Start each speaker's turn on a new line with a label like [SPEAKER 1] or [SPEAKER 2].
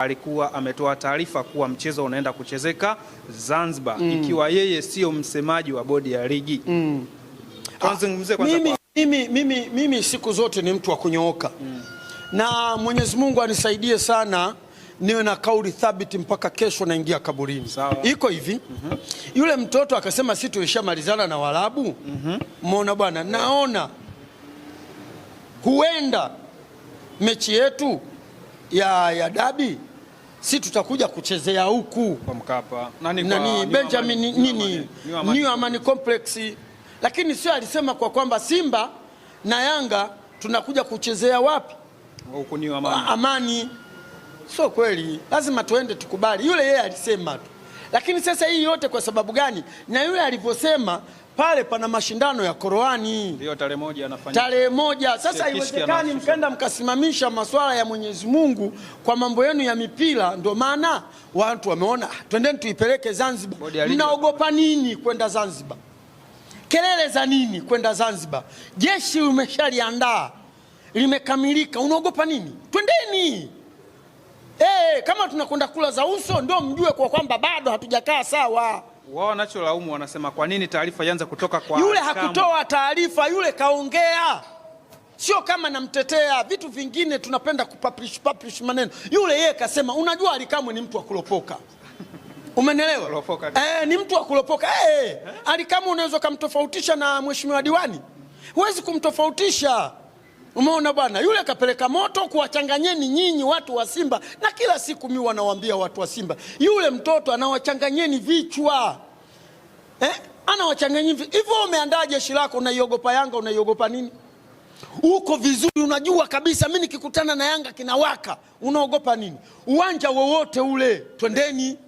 [SPEAKER 1] alikuwa ametoa taarifa kuwa mchezo unaenda kuchezeka Zanzibar, ikiwa yeye sio msemaji wa bodi ya ligi. Tunazungumzia kwanza
[SPEAKER 2] mimi siku zote ni mtu wa kunyooka. Na Mwenyezi Mungu anisaidie sana niwe na kauli thabiti mpaka kesho naingia kaburini.
[SPEAKER 1] Sawa.
[SPEAKER 2] Iko hivi. Yule mtoto akasema si tulishamalizana na Waarabu. Muona bwana, naona huenda mechi yetu ya dabi si tutakuja kuchezea huku
[SPEAKER 1] kwa Mkapa.
[SPEAKER 2] Nani Benjamin New Amani Complex. Lakini sio alisema kwa kwamba Simba na Yanga tunakuja kuchezea wapi?
[SPEAKER 1] Huku New Amani.
[SPEAKER 2] Amani. Sio kweli. Lazima tuende tukubali. Yule yeye alisema tu. Lakini sasa hii yote kwa sababu gani? Na yule alivyosema pale pana mashindano ya Qur'ani.
[SPEAKER 1] Ndio tarehe 1 anafanya.
[SPEAKER 2] Tarehe 1. Sasa haiwezekani mkaenda mkasimamisha masuala ya Mwenyezi Mungu kwa mambo yenu ya mipira. Ndio maana watu wameona twendeni tuipeleke Zanzibar. Mnaogopa nini kwenda Zanzibar? Kelele za nini kwenda Zanzibar? Jeshi umeshaliandaa. Limekamilika. Unaogopa nini? Twendeni. Kama tunakwenda kula za uso ndio mjue kwa kwamba bado hatujakaa sawa.
[SPEAKER 1] Wao wanacholaumu wanasema kwa nini taarifa ianze kutoka kwa
[SPEAKER 2] yule hakutoa taarifa, yule kaongea. Sio kama namtetea, vitu vingine tunapenda kupublish maneno. Yule yeye kasema, unajua Alikamwe ni mtu wa kulopoka. Umenelewa? Ni mtu wa kulopoka. Alikamwe unaweza kumtofautisha na mheshimiwa diwani? Huwezi kumtofautisha. Umeona bwana, yule kapeleka moto kuwachanganyeni nyinyi watu wa Simba, na kila siku mimi wanawaambia watu wa Simba, yule mtoto anawachanganyeni vichwa. Anawachanganyeni hivyo. Umeandaa jeshi lako, unaiogopa Yanga, unaiogopa nini? Uko vizuri, unajua kabisa mimi nikikutana na Yanga kinawaka, unaogopa nini? Uwanja wowote ule twendeni.